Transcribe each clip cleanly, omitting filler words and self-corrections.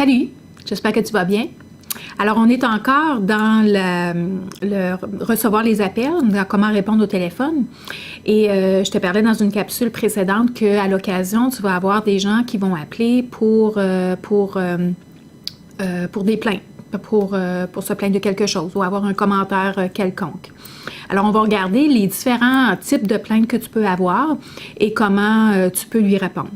Salut, j'espère que tu vas bien. Alors, on est encore dans recevoir les appels, dans comment répondre au téléphone. Et je te parlais dans une capsule précédente qu'à l'occasion, tu vas avoir des gens qui vont appeler pour des plaintes, pour se plaindre de quelque chose ou avoir un commentaire quelconque. Alors, on va regarder les différents types de plaintes que tu peux avoir et comment tu peux lui répondre.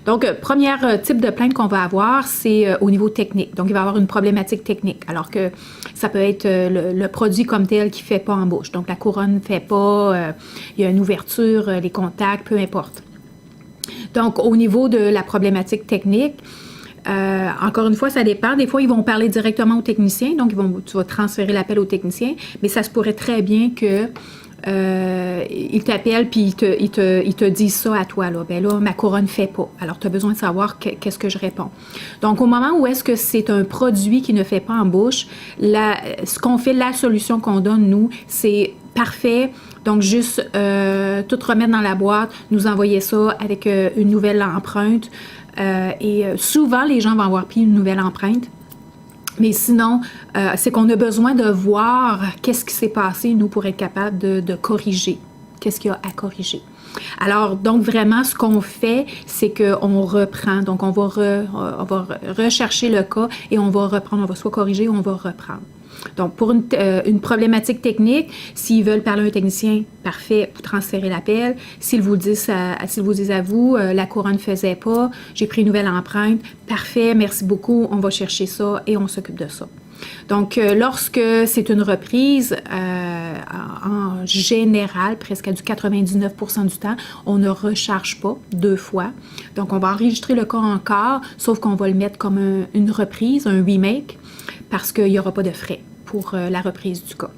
Donc, premier type de plainte qu'on va avoir, c'est au niveau technique. Donc, il va y avoir une problématique technique. Alors que ça peut être le produit comme tel qui ne fait pas en bouche. Donc, la couronne ne fait pas, il y a une ouverture, les contacts, peu importe. Donc, au niveau de la problématique technique, encore une fois, ça dépend. Des fois, ils vont parler directement au technicien. Donc, tu vas transférer l'appel au technicien. Mais ça se pourrait très bien que il t'appelle puis il te dit ça à toi, là. Ben là, ma couronne ne fait pas. Alors, tu as besoin de savoir qu'est-ce que je réponds. Donc, au moment où est-ce que c'est un produit qui ne fait pas en bouche, ce qu'on fait, la solution qu'on donne, nous, c'est parfait. Donc, juste tout remettre dans la boîte, nous envoyer ça avec une nouvelle empreinte. Et souvent, les gens vont avoir pris une nouvelle empreinte. Mais sinon, c'est qu'on a besoin de voir qu'est-ce qui s'est passé, nous, pour être capable de corriger. Qu'est-ce qu'il y a à corriger. Alors, donc, vraiment, ce qu'on fait, c'est qu'on reprend. Donc, on va rechercher le cas et on va reprendre. On va soit corriger ou on va reprendre. Donc, pour une problématique technique, s'ils veulent parler à un technicien, parfait, vous transférez l'appel. S'ils vous disent à vous, la couronne ne faisait pas, j'ai pris une nouvelle empreinte, parfait, merci beaucoup, on va chercher ça et on s'occupe de ça. Donc, lorsque c'est une reprise, en général, presque à du 99% du temps, on ne recharge pas 2 fois. Donc, on va enregistrer le cas encore, sauf qu'on va le mettre comme une reprise, un remake, parce qu'il n'y aura pas de frais pour la reprise du cas.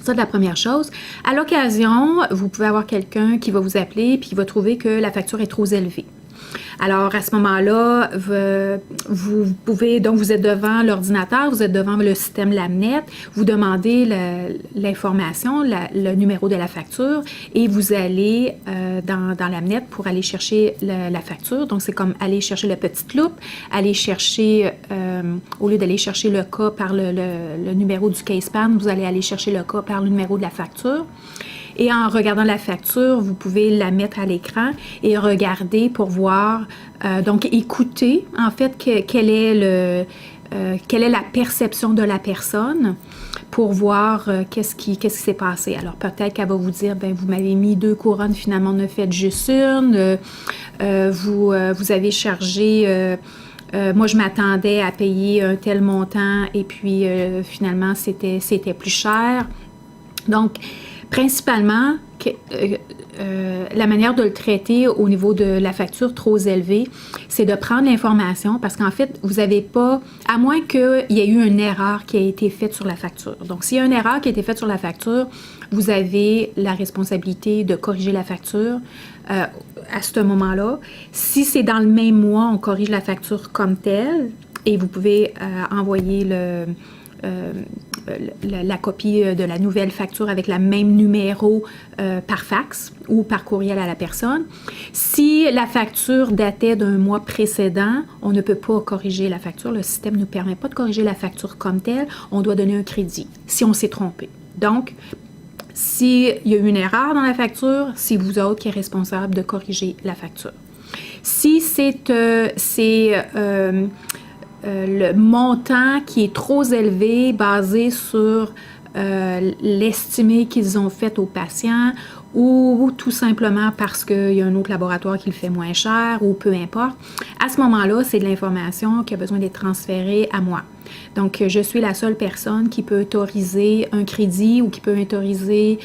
Ça, c'est la première chose. À l'occasion, vous pouvez avoir quelqu'un qui va vous appeler puis qui va trouver que la facture est trop élevée. Alors, à ce moment-là, vous pouvez, donc vous êtes devant l'ordinateur, vous êtes devant le système Lamnet, vous demandez l'information, le numéro de la facture et vous allez dans Lamnet pour aller chercher la facture. Donc, c'est comme aller chercher la petite loupe, aller chercher, au lieu d'aller chercher le cas par le numéro du case pan, vous allez aller chercher le cas par le numéro de la facture. Et en regardant la facture, vous pouvez la mettre à l'écran et regarder pour voir, donc écouter en fait quelle est la perception de la personne pour voir qu'est-ce qui s'est passé. Alors peut-être qu'elle va vous dire, ben vous m'avez mis 2 couronnes, finalement on a fait juste une, vous avez chargé... moi, je m'attendais à payer un tel montant et puis finalement c'était plus cher. Donc, principalement, la manière de le traiter au niveau de la facture trop élevée, c'est de prendre l'information parce qu'en fait, vous n'avez pas, à moins qu'il y ait eu une erreur qui a été faite sur la facture. Donc, s'il y a une erreur qui a été faite sur la facture, vous avez la responsabilité de corriger la facture à ce moment-là. Si c'est dans le même mois, on corrige la facture comme telle et vous pouvez envoyer la copie de la nouvelle facture avec le même numéro par fax ou par courriel à la personne. Si la facture datait d'un mois précédent, on ne peut pas corriger la facture. Le système ne nous permet pas de corriger la facture comme telle. On doit donner un crédit si on s'est trompé. Donc, s'il y a eu une erreur dans la facture, c'est vous autres qui êtes responsable de corriger la facture. Si c'est le montant qui est trop élevé basé sur l'estimé qu'ils ont fait aux patients ou tout simplement parce qu'il y a un autre laboratoire qui le fait moins cher ou peu importe. À ce moment-là, c'est de l'information qui a besoin d'être transférée à moi. Donc, je suis la seule personne qui peut autoriser un crédit ou qui peut autoriser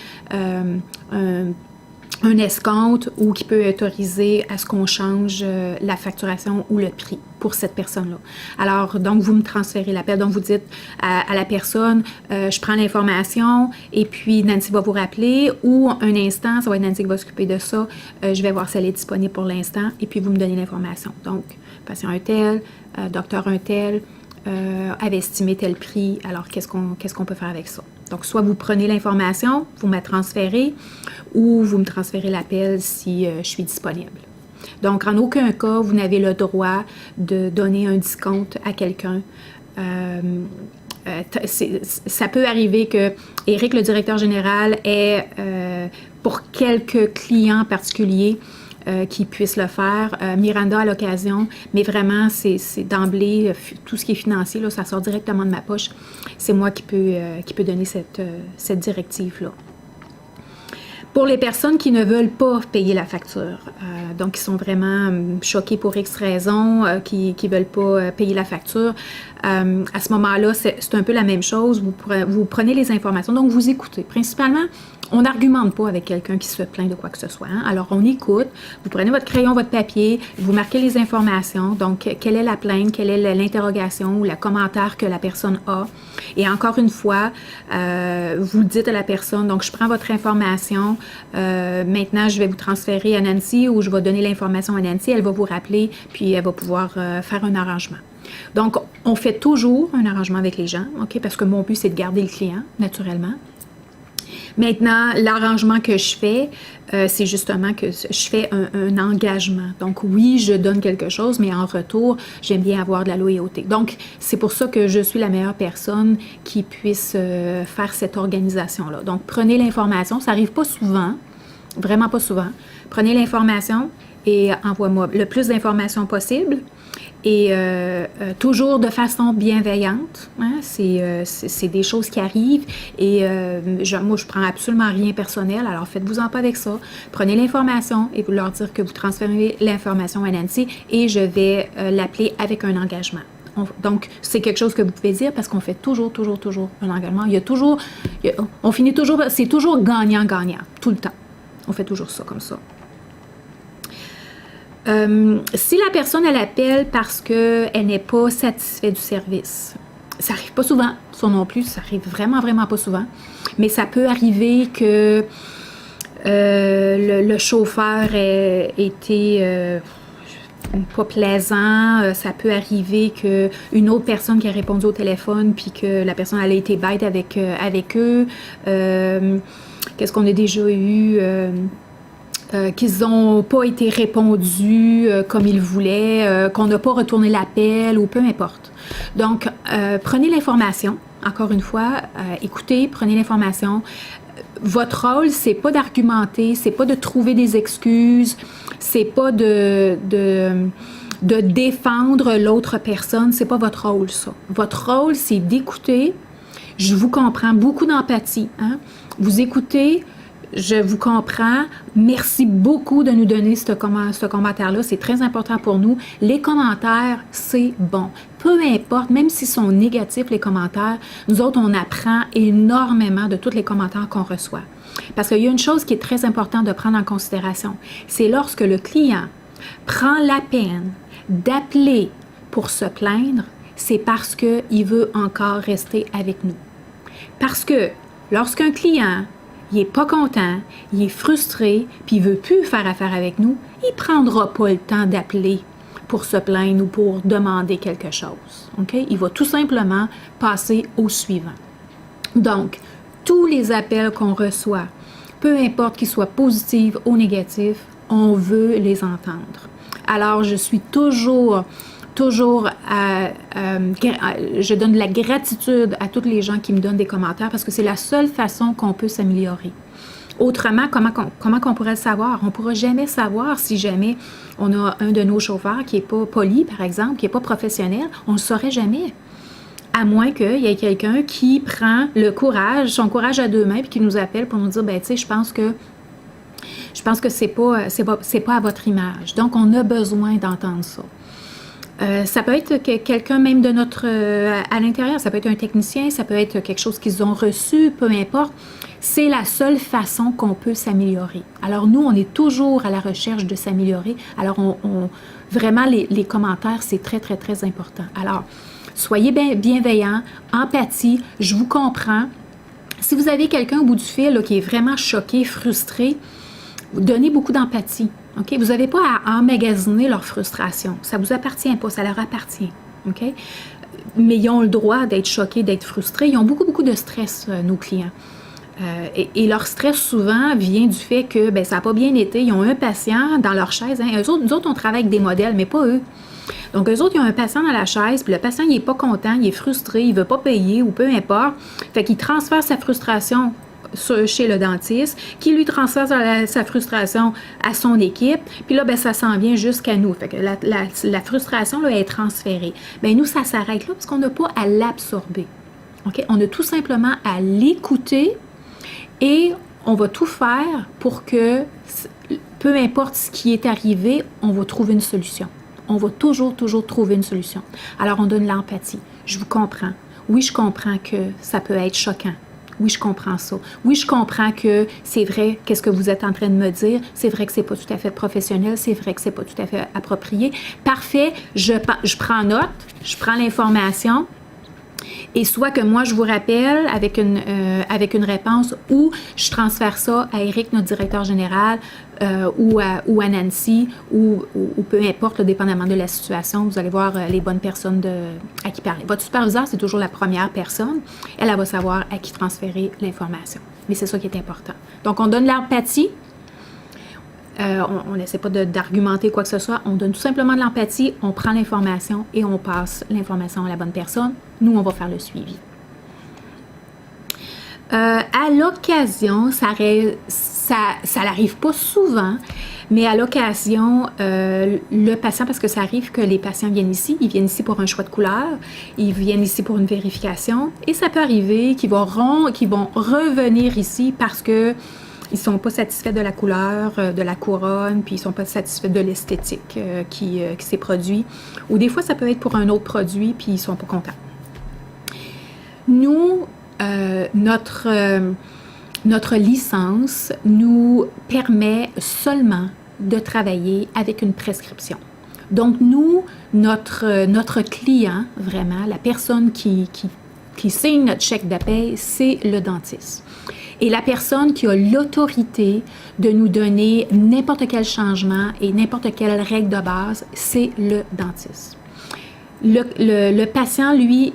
un escompte ou qui peut autoriser à ce qu'on change la facturation ou le prix pour cette personne-là. Alors, donc, vous me transférez l'appel. Donc, vous dites à la personne, je prends l'information et puis Nancy va vous rappeler ou un instant, ça va être Nancy qui va s'occuper de ça. Je vais voir si elle est disponible pour l'instant et puis vous me donnez l'information. Donc, patient un tel, docteur un tel, avait estimé tel prix, alors qu'est-ce qu'on peut faire avec ça? Donc, soit vous prenez l'information, vous me transférez, ou vous me transférez l'appel si je suis disponible. Donc, en aucun cas, vous n'avez le droit de donner un discount à quelqu'un. Ça peut arriver que Éric, le directeur général, ait, pour quelques clients particuliers, qui puissent le faire, Miranda à l'occasion, mais vraiment, c'est d'emblée, tout ce qui est financier, là, ça sort directement de ma poche. C'est moi qui peut donner cette directive-là. Pour les personnes qui ne veulent pas payer la facture, donc qui sont vraiment choquées pour X raisons, qui ne veulent pas payer la facture, à ce moment-là, c'est un peu la même chose. Vous prenez les informations, donc vous écoutez. Principalement, on n'argumente pas avec quelqu'un qui se plaint de quoi que ce soit. Hein? Alors, on écoute, vous prenez votre crayon, votre papier, vous marquez les informations, donc quelle est la plainte, quelle est l'interrogation ou le commentaire que la personne a. Et encore une fois, vous le dites à la personne, donc je prends votre information, maintenant je vais vous transférer à Nancy ou je vais donner l'information à Nancy, elle va vous rappeler, puis elle va pouvoir faire un arrangement. Donc, on fait toujours un arrangement avec les gens, OK, parce que mon but, c'est de garder le client, naturellement. Maintenant, l'arrangement que je fais, c'est justement que je fais un engagement. Donc oui, je donne quelque chose, mais en retour, j'aime bien avoir de la loyauté. Donc, c'est pour ça que je suis la meilleure personne qui puisse faire cette organisation-là. Donc, prenez l'information. Ça n'arrive pas souvent, vraiment pas souvent. Prenez l'information et envoie-moi le plus d'informations possible. Et toujours de façon bienveillante. Hein? C'est des choses qui arrivent et moi, je prends absolument rien personnel, alors faites-vous-en pas avec ça. Prenez l'information et vous leur dire que vous transférez l'information à Nancy et je vais l'appeler avec un engagement. Donc, c'est quelque chose que vous pouvez dire parce qu'on fait toujours un engagement. On finit toujours, c'est toujours gagnant-gagnant, tout le temps. On fait toujours ça comme ça. Si la personne, elle appelle parce qu'elle n'est pas satisfaite du service, ça n'arrive pas souvent, ça non plus, ça arrive vraiment pas souvent, mais ça peut arriver que le chauffeur ait été pas plaisant, ça peut arriver qu'une autre personne qui a répondu au téléphone puis que la personne elle a été bête avec eux, qu'est-ce qu'on a déjà eu qu'ils n'ont pas été répondus comme ils voulaient, qu'on n'a pas retourné l'appel ou peu importe. Donc, prenez l'information, encore une fois, écoutez, prenez l'information. Votre rôle, c'est pas d'argumenter, c'est pas de trouver des excuses, c'est pas de défendre l'autre personne, c'est pas votre rôle, ça. Votre rôle, c'est d'écouter. Je vous comprends, beaucoup d'empathie. Hein? Vous écoutez. Je vous comprends. Merci beaucoup de nous donner ce commentaire-là. C'est très important pour nous. Les commentaires, c'est bon. Peu importe, même s'ils sont négatifs, les commentaires, nous autres, on apprend énormément de tous les commentaires qu'on reçoit. Parce qu'il y a une chose qui est très importante de prendre en considération. C'est lorsque le client prend la peine d'appeler pour se plaindre, c'est parce qu'il veut encore rester avec nous. Parce que lorsqu'un client il n'est pas content, il est frustré, puis il ne veut plus faire affaire avec nous, il ne prendra pas le temps d'appeler pour se plaindre ou pour demander quelque chose. Okay? Il va tout simplement passer au suivant. Donc, tous les appels qu'on reçoit, peu importe qu'ils soient positifs ou négatifs, on veut les entendre. Alors, je suis toujours je donne de la gratitude à tous les gens qui me donnent des commentaires parce que c'est la seule façon qu'on peut s'améliorer. Autrement, comment qu'on pourrait le savoir? On ne pourra jamais savoir si jamais on a un de nos chauffeurs qui n'est pas poli, par exemple, qui n'est pas professionnel. On ne le saurait jamais. À moins qu'il y ait quelqu'un qui prend son courage à deux mains et qui nous appelle pour nous dire, ben tu sais, je pense que c'est pas à votre image. Donc, on a besoin d'entendre ça. Ça peut être quelqu'un même de à l'intérieur, ça peut être un technicien, ça peut être quelque chose qu'ils ont reçu, peu importe. C'est la seule façon qu'on peut s'améliorer. Alors nous, on est toujours à la recherche de s'améliorer. Alors vraiment, les commentaires, c'est très important. Alors, soyez bienveillants, empathie, je vous comprends. Si vous avez quelqu'un au bout du fil là, qui est vraiment choqué, frustré, donnez beaucoup d'empathie. Okay? Vous n'avez pas à emmagasiner leur frustration. Ça ne vous appartient pas, ça leur appartient. Okay? Mais ils ont le droit d'être choqués, d'être frustrés. Ils ont beaucoup de stress, nos clients. Et leur stress, souvent, vient du fait que ben, ça n'a pas bien été. Ils ont un patient dans leur chaise. Hein. Nous autres, on travaille avec des modèles, mais pas eux. Donc, eux autres, ils ont un patient dans la chaise, puis le patient, il n'est pas content, il est frustré, il ne veut pas payer ou peu importe. Fait qu'il transfère sa frustration chez le dentiste, qui lui transfère sa frustration à son équipe, puis là, ben, ça s'en vient jusqu'à nous. Fait que la frustration, là, est transférée. Bien, nous, ça s'arrête là parce qu'on n'a pas à l'absorber. Okay? On a tout simplement à l'écouter et on va tout faire pour que, peu importe ce qui est arrivé, on va trouver une solution. On va toujours trouver une solution. Alors, on donne l'empathie. Je vous comprends. Oui, je comprends que ça peut être choquant. Oui, je comprends ça. Oui, je comprends que c'est vrai, qu'est-ce que vous êtes en train de me dire. C'est vrai que c'est pas tout à fait professionnel. C'est vrai que c'est pas tout à fait approprié. Parfait, je prends note, je prends l'information. Et soit que moi, je vous rappelle avec une réponse ou je transfère ça à Eric, notre directeur général, ou à Nancy, ou peu importe, là, dépendamment de la situation. Vous allez voir les bonnes personnes à qui parler. Votre superviseur, c'est toujours la première personne. Elle va savoir à qui transférer l'information. Mais c'est ça qui est important. Donc, on donne l'empathie. On n'essaie pas d'argumenter quoi que ce soit. On donne tout simplement de l'empathie, on prend l'information et on passe l'information à la bonne personne. Nous, on va faire le suivi. À l'occasion, ça n'arrive pas souvent, mais à l'occasion, le patient, parce que ça arrive que les patients viennent ici, ils viennent ici pour un choix de couleur, ils viennent ici pour une vérification, et ça peut arriver qu'ils vont revenir ici parce que ils ne sont pas satisfaits de la couleur, de la couronne, puis ils ne sont pas satisfaits de l'esthétique qui s'est produit. Ou des fois, ça peut être pour un autre produit, puis ils ne sont pas contents. Nous, notre licence nous permet seulement de travailler avec une prescription. Donc, nous, notre client, vraiment, la personne qui signe notre chèque de paie, c'est le dentiste. Et la personne qui a l'autorité de nous donner n'importe quel changement et n'importe quelle règle de base, c'est le dentiste. Le patient, lui,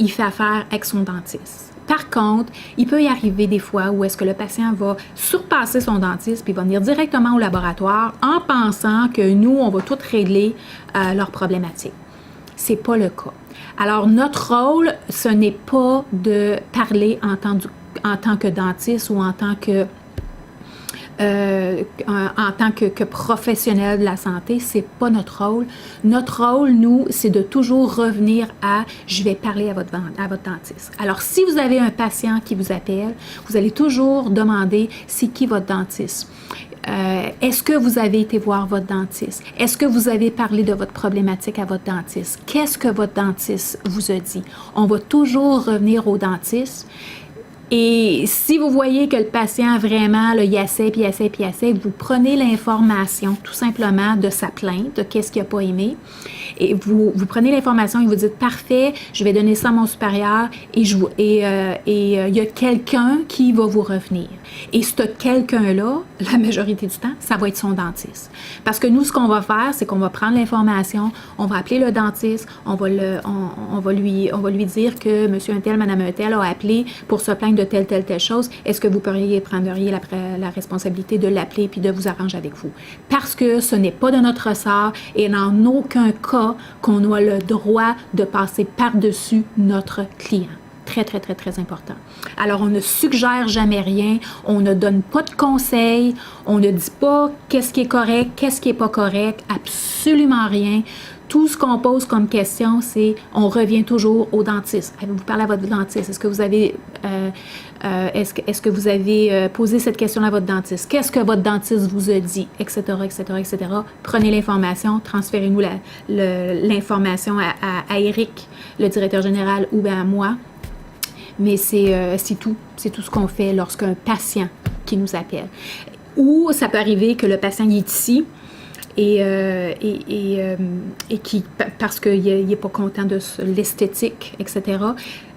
il fait affaire avec son dentiste. Par contre, il peut y arriver des fois où est-ce que le patient va surpasser son dentiste puis va venir directement au laboratoire en pensant que nous, on va tout régler leurs problématiques. C'est pas le cas. Alors, notre rôle, ce n'est pas de parler en tant que dentiste ou en tant que professionnel de la santé, c'est pas notre rôle. Notre rôle, nous, c'est de toujours revenir à « je vais parler à votre dentiste ». Alors, si vous avez un patient qui vous appelle, vous allez toujours demander « c'est qui votre dentiste ». Est-ce que vous avez été voir votre dentiste? Est-ce que vous avez parlé de votre problématique à votre dentiste? Qu'est-ce que votre dentiste vous a dit? On va toujours revenir au dentiste. Et si vous voyez que le patient vraiment, là, il essaie, vous prenez l'information tout simplement de sa plainte, de qu'est-ce qu'il n'a pas aimé, et vous prenez l'information et vous dites « Parfait, je vais donner ça à mon supérieur et il y a quelqu'un qui va vous revenir. » Et ce quelqu'un-là, la majorité du temps, ça va être son dentiste. Parce que nous, ce qu'on va faire, c'est qu'on va prendre l'information, on va appeler le dentiste, on va lui dire que monsieur un tel, madame un tel a appelé pour se plaindre de telle chose. Est-ce que vous prendriez la responsabilité de l'appeler puis de vous arranger avec vous? Parce que ce n'est pas de notre ressort et en aucun cas qu'on a le droit de passer par-dessus notre client. Très, très, très, très important. Alors, on ne suggère jamais rien, on ne donne pas de conseils, on ne dit pas qu'est-ce qui est correct, qu'est-ce qui n'est pas correct, absolument rien. Tout ce qu'on pose comme question, c'est on revient toujours au dentiste. Avez-vous parlé à votre dentiste? Est-ce que vous avez posé cette question à votre dentiste? Qu'est-ce que votre dentiste vous a dit? Etc., etc., etc. Prenez l'information, transférez-nous l'information à Eric, le directeur général, ou à moi. Mais c'est tout. C'est tout ce qu'on fait lorsqu'un patient qui nous appelle. Ou ça peut arriver que le patient est ici et qui, parce qu'il n'est pas content de l'esthétique, etc.,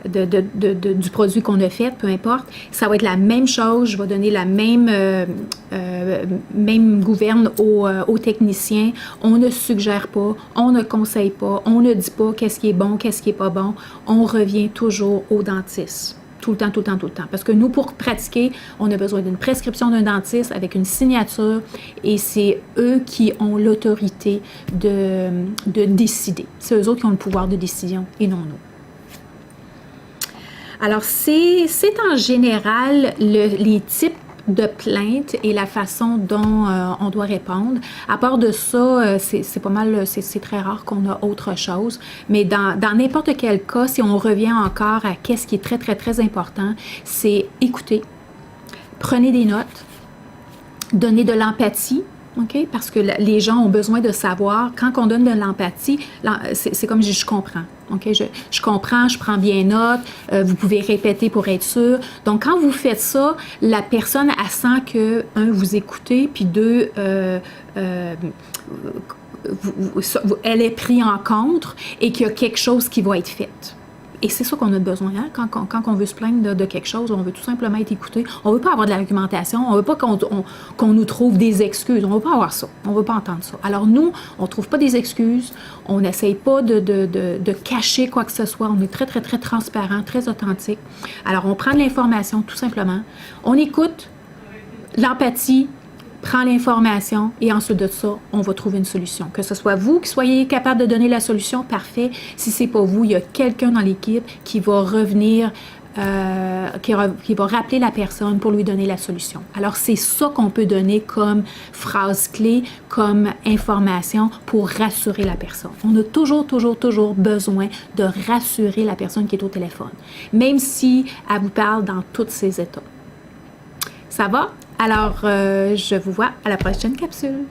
du produit qu'on a fait, peu importe, ça va être la même chose. Je vais donner la même gouverne aux techniciens. On ne suggère pas, on ne conseille pas, on ne dit pas qu'est-ce qui est bon, qu'est-ce qui n'est pas bon. On revient toujours au dentiste. Tout le temps, tout le temps, tout le temps. Parce que nous, pour pratiquer, on a besoin d'une prescription d'un dentiste avec une signature et c'est eux qui ont l'autorité de décider. C'est eux autres qui ont le pouvoir de décision et non nous. Alors, c'est en général les types de plaintes et la façon dont on doit répondre. À part de ça, c'est pas mal, c'est très rare qu'on a autre chose. Mais dans n'importe quel cas, si on revient encore à qu'est-ce qui est très, très, très important, c'est écouter, prenez des notes, donner de l'empathie. OK? Parce que les gens ont besoin de savoir, quand on donne de l'empathie, c'est comme je comprends. OK? Je comprends, je prends bien note, vous pouvez répéter pour être sûr. Donc, quand vous faites ça, la personne, elle sent que, un, vous écoutez, puis deux, elle est prise en compte et qu'il y a quelque chose qui va être fait. Et c'est ça qu'on a besoin, hein? Quand on veut se plaindre de quelque chose, on veut tout simplement être écouté. On ne veut pas avoir de l'argumentation, on ne veut pas qu'on nous trouve des excuses. On ne veut pas avoir ça, on ne veut pas entendre ça. Alors nous, on ne trouve pas des excuses, on n'essaye pas de cacher quoi que ce soit. On est très, très, très transparent, très authentique. Alors on prend de l'information tout simplement, on écoute, l'empathie, prend l'information et ensuite de ça, on va trouver une solution. Que ce soit vous qui soyez capable de donner la solution, parfait. Si c'est pas vous, il y a quelqu'un dans l'équipe qui va revenir, qui va rappeler la personne pour lui donner la solution. Alors, c'est ça qu'on peut donner comme phrase clé, comme information pour rassurer la personne. On a toujours, toujours, toujours besoin de rassurer la personne qui est au téléphone, même si elle vous parle dans tous ses états. Ça va? Alors, je vous vois à la prochaine capsule.